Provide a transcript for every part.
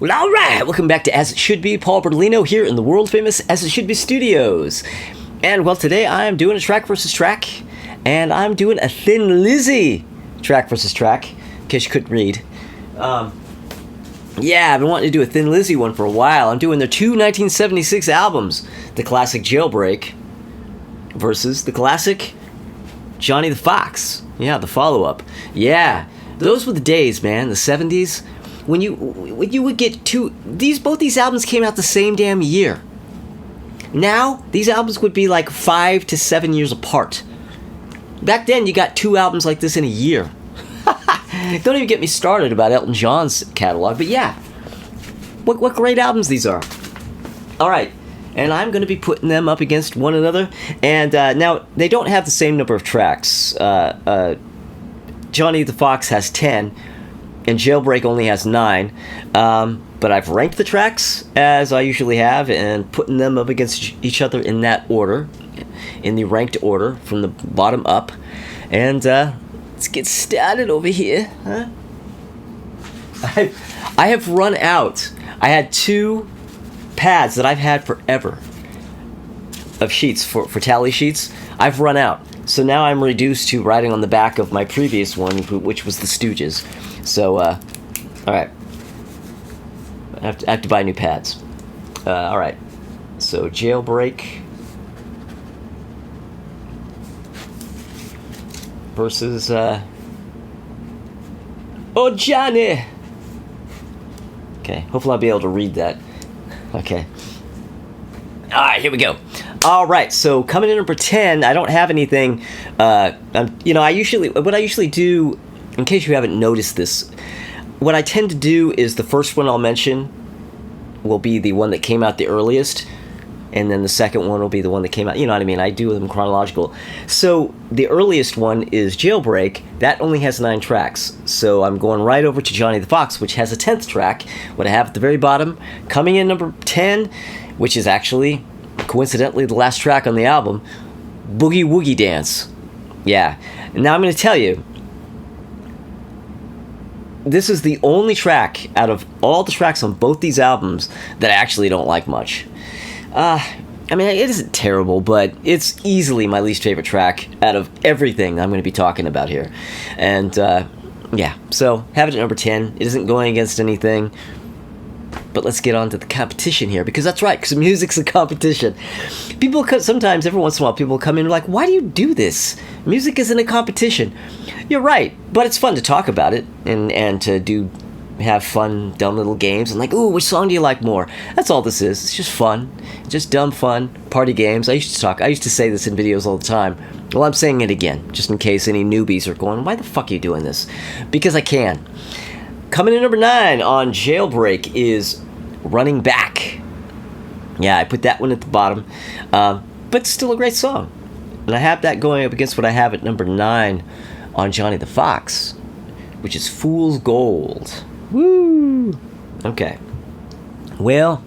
Well, all right, welcome back to As It Should Be. Paul Bertolino here in the world-famous As It Should Be studios. And, well, today I'm doing a track versus track, and I'm doing a Thin Lizzy track versus track, in case you couldn't read. Yeah, I've been wanting to do a Thin Lizzy one for a while. I'm doing their two 1976 albums, the classic Jailbreak versus the classic Johnny the Fox. Yeah, the follow-up. Yeah, those were the days, man, the 70s. When you would get both these albums came out the same damn year. Now, these albums would be like 5 to 7 years apart. Back then, you got two albums like this in a year. Don't even get me started about Elton John's catalog, but yeah. What great albums these are. Alright, and I'm going to be putting them up against one another. And now, they don't have the same number of tracks. Johnny the Fox has 10. And Jailbreak only has 9, but I've ranked the tracks as I usually have and putting them up against each other in that order, in the ranked order from the bottom up. And let's get started over here. Huh? I have run out. I had 2 pads that I've had forever of sheets for tally sheets. I've run out. So now I'm reduced to writing on the back of my previous one, which was the Stooges. So, alright. I have to buy new pads. Alright. So, Jailbreak versus, Oh, Johnny! Okay, hopefully I'll be able to read that. Okay. Alright, here we go. Alright, so coming in number 10, I don't have anything, what I usually do, in case you haven't noticed this, what I tend to do is the first one I'll mention will be the one that came out the earliest, and then the second one will be the one that came out, you know what I mean, I do them chronological. So, the earliest one is Jailbreak, that only has 9 tracks, so I'm going right over to Johnny the Fox, which has a 10th track, what I have at the very bottom, coming in number 10, which is actually, coincidentally, the last track on the album, Boogie Woogie Dance. Yeah, and now I'm going to tell you, this is the only track out of all the tracks on both these albums that I actually don't like much. I mean, it isn't terrible, but it's easily my least favorite track out of everything I'm going to be talking about here. And, yeah, so have it at number 10. It isn't going against anything. But let's get on to the competition here, because that's right, because music's a competition. People sometimes, every once in a while, people come in and are like, why do you do this? Music isn't a competition. You're right, but it's fun to talk about it, and to have fun, dumb little games, and like, ooh, which song do you like more? That's all this is. It's just fun. Just dumb fun, party games. I used to say this in videos all the time. Well, I'm saying it again, just in case any newbies are going, why the fuck are you doing this? Because I can. Coming in number 9 on Jailbreak is Running Back. Yeah, I put that one at the bottom. But still a great song. And I have that going up against what I have at number 9 on Johnny the Fox, which is Fool's Gold. Woo! Okay. Well,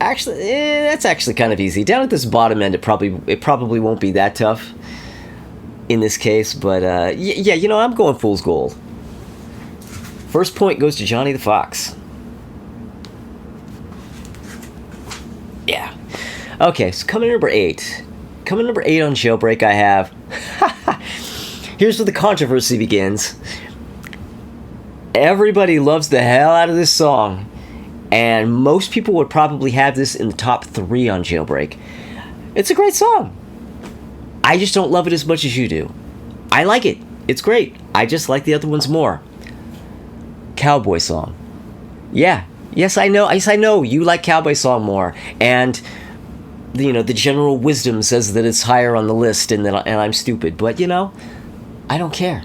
actually, that's actually kind of easy. Down at this bottom end, it probably won't be that tough in this case, but yeah, I'm going Fool's Gold. First point goes to Johnny the Fox. Yeah. Okay, so coming in number 8. Coming in number 8 on Jailbreak, I have... Here's where the controversy begins. Everybody loves the hell out of this song, and most people would probably have this in the top 3 on Jailbreak. It's a great song. I just don't love it as much as you do. I like it. It's great. I just like the other ones more. Cowboy Song. Yeah. Yes, I know. Yes, I know. You like Cowboy Song more. And, the general wisdom says that it's higher on the list and I'm stupid. But, I don't care.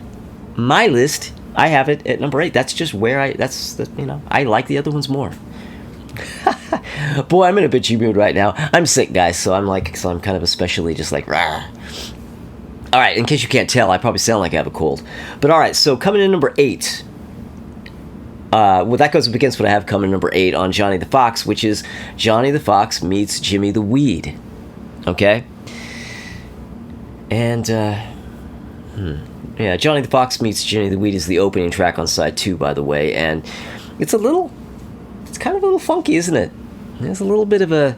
My list, I have it at number 8. That's just where I like the other ones more. Boy, I'm in a bitchy mood right now. I'm sick, guys, so I'm kind of especially just like, rah. Alright, in case you can't tell, I probably sound like I have a cold. But alright, so coming in number 8. Well, that goes up against what I have coming in number 8 on Johnny the Fox, which is Johnny the Fox meets Jimmy the Weed. Okay? And, Yeah, Johnny the Fox Meets Jimmy the Weed is the opening track on side 2, by the way, and it's kind of a little funky, isn't it? There's a little bit of a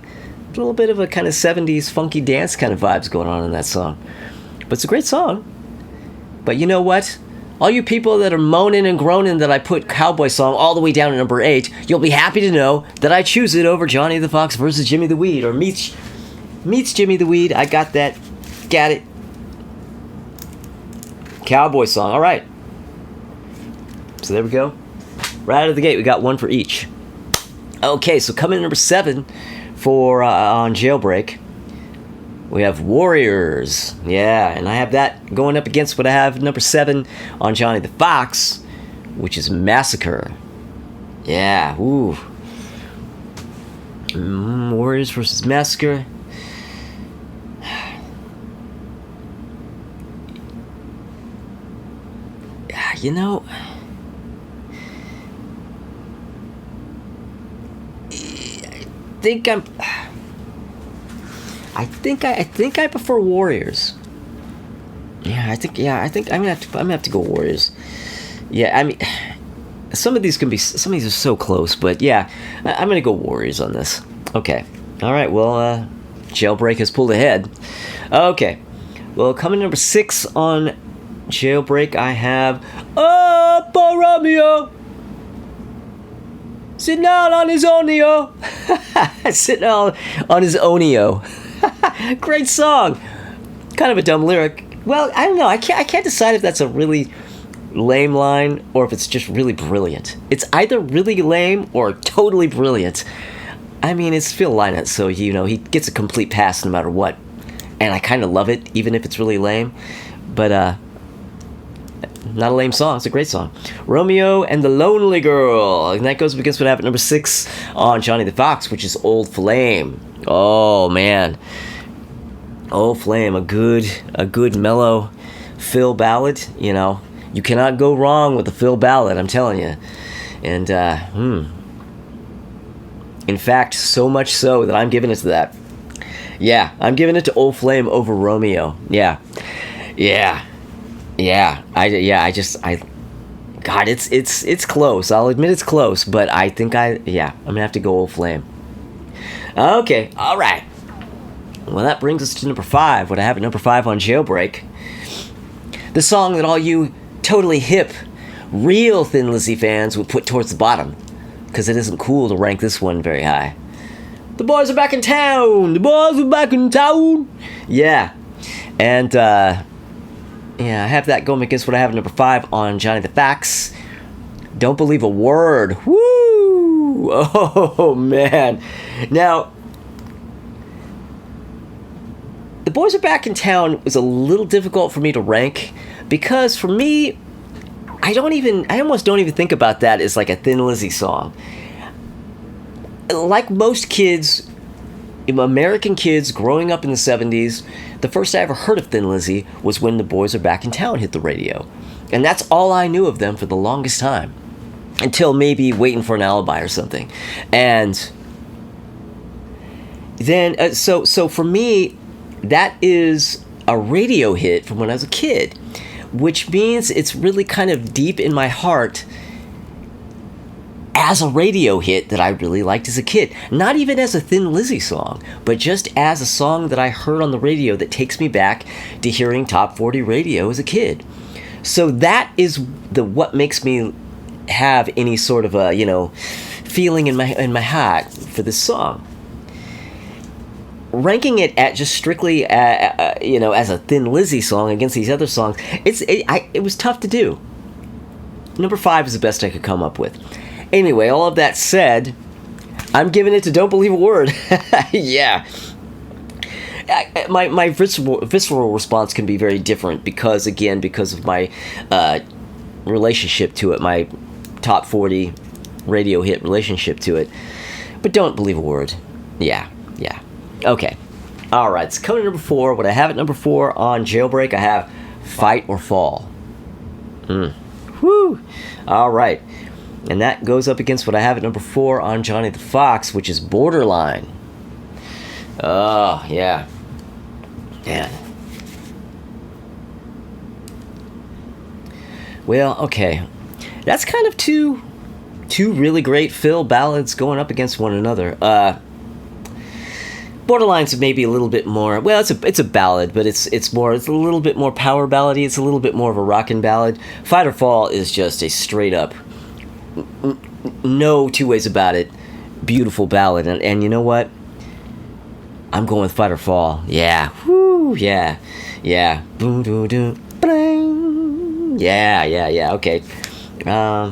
kind of 70s funky dance kind of vibes going on in that song. But it's a great song. But you know what? All you people that are moaning and groaning that I put Cowboy Song all the way down to number 8, you'll be happy to know that I choose it over Johnny the Fox versus Jimmy the Weed, or meets Jimmy the Weed. I got that. Got it. Cowboy Song. All right. So there we go. Right out of the gate, we got one for each. Okay, so coming in number 7 for on Jailbreak, we have Warriors. Yeah, and I have that going up against what I have number 7 on Johnny the Fox, which is Massacre. Yeah, ooh. Warriors versus Massacre. You know, I think I prefer Warriors. I think I'm gonna have to go Warriors. Yeah, I mean, some of these are so close, but yeah, I'm gonna go Warriors on this. Okay, all right. Well, Jailbreak has pulled ahead. Okay, well, coming number 6 on Jailbreak, I have Poor Romeo sitting out on his Onio. Sitting out on his Onio. Great song. Kind of a dumb lyric. Well, I don't know. I can't decide if that's a really lame line or if it's just really brilliant. It's either really lame or totally brilliant. I mean, it's Phil Lynott, so he gets a complete pass no matter what. And I kind of love it, even if it's really lame. But not a lame song. It's a great song. Romeo and the Lonely Girl. And that goes against what happened number 6 on Johnny the Fox, which is Old Flame. Oh, man. Old Flame. A good mellow Phil ballad. You cannot go wrong with a Phil ballad, I'm telling you. And, in fact, so much so that I'm giving it to that. Yeah, I'm giving it to Old Flame over Romeo. Yeah. God, it's close. I'll admit it's close, but I think I'm gonna have to go Old Flame. Okay, all right. Well, that brings us to number 5. What I have at number 5 on Jailbreak, the song that all you totally hip, real Thin Lizzy fans would put towards the bottom, because it isn't cool to rank this one very high. The boys are back in town. The boys are back in town. Yeah, and I have that going against what I have at number 5 on Johnny the Fox. Don't Believe a Word. Woo! Oh, man. Now, The Boys Are Back in Town was a little difficult for me to rank because for me, I almost don't even think about that as like a Thin Lizzy song. Like most kids, American kids growing up in the 70s, the first I ever heard of Thin Lizzy was when The Boys Are Back in Town hit the radio. And that's all I knew of them for the longest time. Until maybe Waiting for an Alibi or something. And then, so for me, that is a radio hit from when I was a kid. Which means it's really kind of deep in my heart as a radio hit that I really liked as a kid. Not even as a Thin Lizzy song, but just as a song that I heard on the radio that takes me back to hearing Top 40 radio as a kid. So that is what makes me have any sort of a, feeling in my heart for this song. Ranking it at just strictly, as a Thin Lizzy song against these other songs, it was tough to do. Number 5 is the best I could come up with. Anyway, all of that said, I'm giving it to Don't Believe a Word. Yeah. My visceral response can be very different because of my relationship to it, my top 40 radio hit relationship to it. But Don't Believe a Word. Yeah. Okay. All right. So coming to number 4. What I have at number 4 on Jailbreak, I have Fight or Fall. Woo. All right. And that goes up against what I have at number 4 on Johnny the Fox, which is Borderline. Oh, yeah. Man. Well, okay. That's kind of two really great Phil ballads going up against one another. Borderline's maybe a little bit more. Well, it's a ballad, but it's a little bit more power ballady. It's a little bit more of a rockin' ballad. Fight or Fall is just a straight up, no two ways about it, beautiful ballad. And you know what? I'm going with Fight or Fall. Yeah. Woo. Yeah. Yeah. Boom. Boom. Boom. Bling. Yeah. Yeah. Yeah. Okay. Yeah.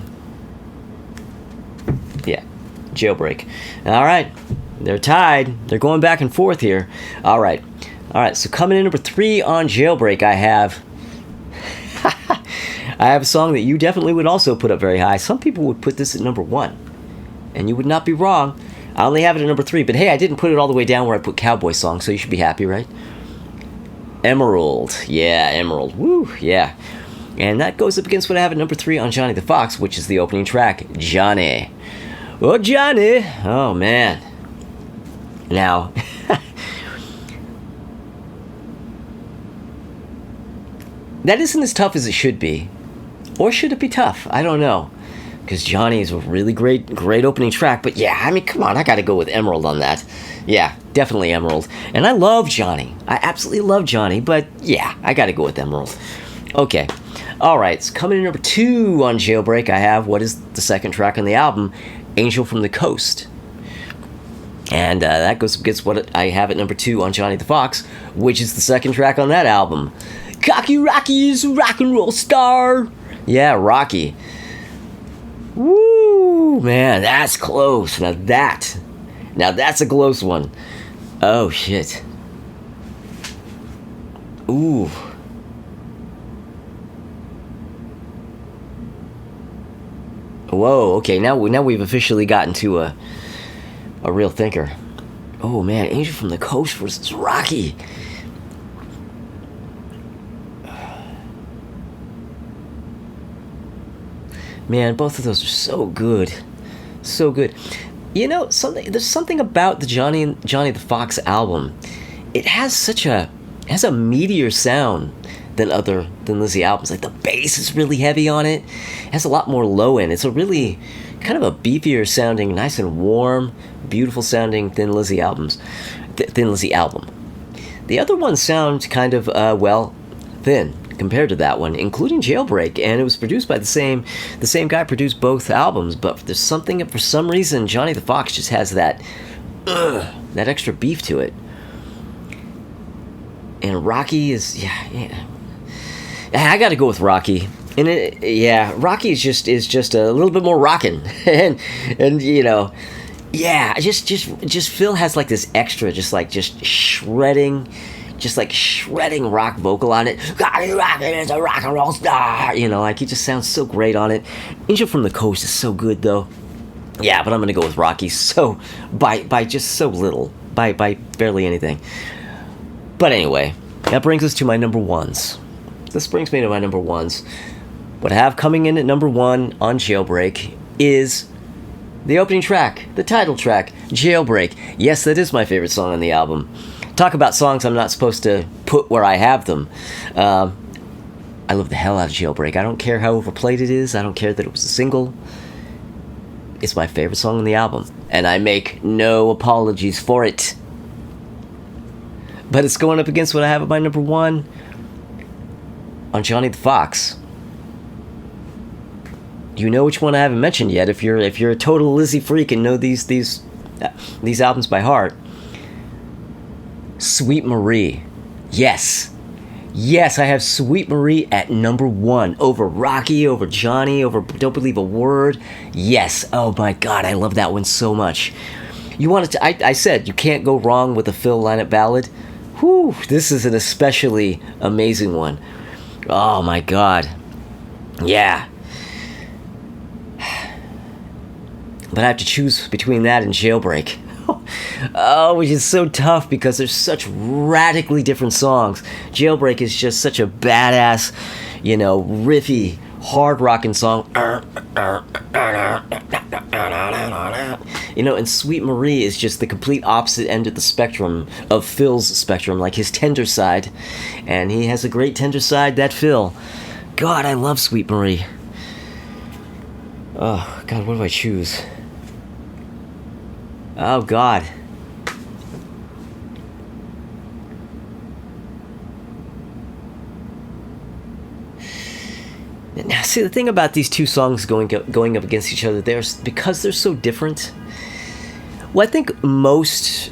Jailbreak. All right. They're tied. They're going back and forth here. All right. So coming in number 3 on Jailbreak, I have a song that you definitely would also put up very high. Some people would put this at number 1, and you would not be wrong. I only have it at number 3, but hey, I didn't put it all the way down where I put Cowboy Song, so you should be happy, right? Emerald. Yeah, Emerald. Woo, yeah. And that goes up against what I have at number 3 on Johnny the Fox, which is the opening track, Johnny. Oh, Johnny. Oh, man. Now, that isn't as tough as it should be. Or should it be tough? I don't know. Because Johnny is a really great opening track. But yeah, I mean, come on, I gotta go with Emerald on that. Yeah, definitely Emerald. And I love Johnny. I absolutely love Johnny. But yeah, I gotta go with Emerald. Okay. Alright, so coming in number 2 on Jailbreak, I have what is the second track on the album, Angel from the Coast. And that goes against what I have at number 2 on Johnny the Fox, which is the second track on that album. Cocky Rocky is a rock and roll star. Yeah, Rocky. Woo, man, that's close. Now that's a close one. Oh, shit. Ooh. Whoa, okay, now we've officially gotten to a real thinker. Oh, man, Angel from the Coast versus Rocky. Man, both of those are so good. So good. You know, there's something about the Johnny the Fox album. It has a meatier sound than Lizzy albums. Like, the bass is really heavy on it. It has a lot more low end. It's a really kind of a beefier sounding, nice and warm, beautiful sounding Thin Lizzy album. The other ones sound kind of thin compared to that one, including Jailbreak, and it was produced by the same guy produced both albums. But there's something, for some reason, Johnny the Fox just has that extra beef to it. And Rocky is yeah. I got to go with Rocky. And Rocky is just a little bit more rockin', and you know, yeah, just Phil has like this extra, just shredding rock vocal on it. Rocky is a rock and roll star. You know, like, he just sounds so great on it. Angel from the Coast is so good though. Yeah, but I'm gonna go with Rocky. So by just so little, by barely anything. But anyway, that brings us to my number 1s. This brings me to my number 1s. What I have coming in at number 1 on Jailbreak is the opening track, the title track, Jailbreak. Yes, that is my favorite song on the album. Talk about songs I'm not supposed to put where I have them. I love the hell out of Jailbreak. I don't care how overplayed it is. I don't care that it was a single. It's my favorite song on the album, and I make no apologies for it. But it's going up against what I have at my number 1 on Johnny the Fox. You know which one I haven't mentioned yet. If you're a total Lizzy freak and know these albums by heart. Sweet Marie. Yes, I have Sweet Marie at number 1 over Rocky, over Johnny, over Don't Believe a Word. Yes. Oh my God, I love that one so much. You wanted to? I said you can't go wrong with a Phil Lynott ballad. Whew, this is an especially amazing one. Oh my God. Yeah. But I have to choose between that and Jailbreak. Oh, which is so tough because there's such radically different songs. Jailbreak is just such a badass, you know, riffy, hard rockin' song. You know, and Sweet Marie is just the complete opposite end of the spectrum, of Phil's spectrum, like his tender side. And he has a great tender side, that Phil. God, I love Sweet Marie. Oh, God, what do I choose? Oh, God. Now, see, the thing about these two songs going up against each other, because they're so different. Well, I think most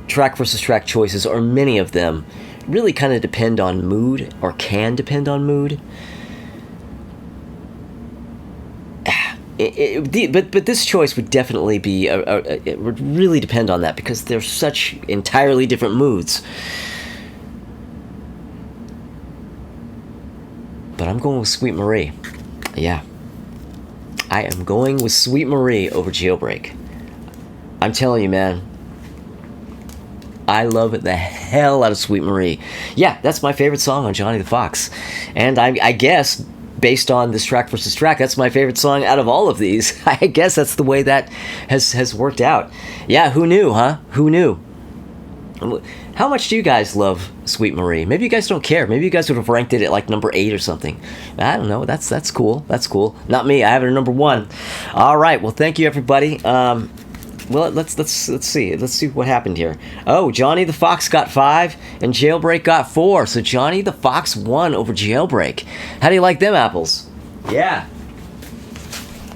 track versus track choices, or many of them, really kind of depend on mood, or can depend on mood. But this choice would definitely be it would really depend on that, because they're such entirely different moods. But I'm going with Sweet Marie. Yeah. I am going with Sweet Marie over Jailbreak. I'm telling you, man. I love the hell out of Sweet Marie. Yeah, that's my favorite song on Johnny the Fox. And I guess, based on this track versus track, that's my favorite song out of all of these. I guess that's the way that has worked out. Yeah, who knew, huh? Who knew? How much do you guys love Sweet Marie? Maybe you guys don't care. Maybe you guys would have ranked it at like number 8 or something. I don't know. That's cool. That's cool. Not me. I have it at number 1. All right. Well, thank you, everybody. Well, let's see. Let's see what happened here. Oh, Johnny the Fox got 5 and Jailbreak got 4. So Johnny the Fox won over Jailbreak. How do you like them apples? Yeah.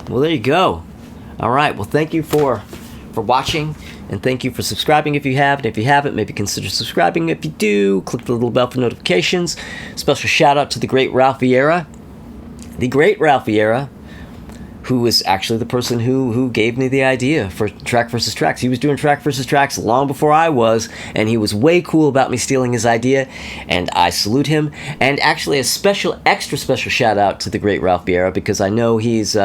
Well, there you go. All right. Well, thank you for watching. And thank you for subscribing if you have. And if you haven't, maybe consider subscribing. If you do, click the little bell for notifications. Special shout out to the great Ralph Vieira. The great Ralph Vieira, who was actually the person who gave me the idea for track versus tracks. He was doing track versus tracks long before I was, and he was way cool about me stealing his idea, and I salute him. And actually a extra special shout out to the great Ralph Vieira, because I know he's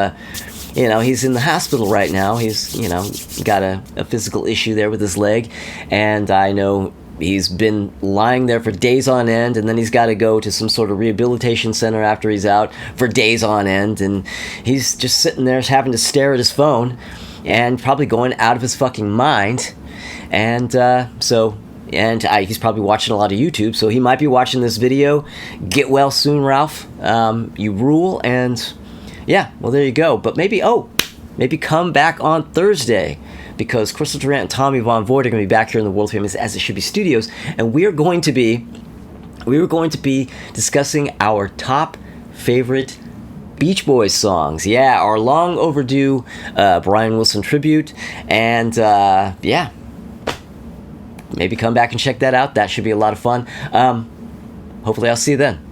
he's in the hospital right now. He's, got a physical issue there with his leg. And I know he's been lying there for days on end. And then he's got to go to some sort of rehabilitation center after he's out for days on end. And he's just sitting there having to stare at his phone and probably going out of his fucking mind. And he's probably watching a lot of YouTube. So he might be watching this video. Get well soon, Ralph. You rule. And yeah, well, there you go. But maybe come back on Thursday, because Crystal Durant and Tommy Von Voigt are going to be back here in the world famous As It Should Be Studios, and we were going to be discussing our top favorite Beach Boys songs. Yeah, our long overdue Brian Wilson tribute, and yeah, maybe come back and check that out. That should be a lot of fun. Hopefully I'll see you then.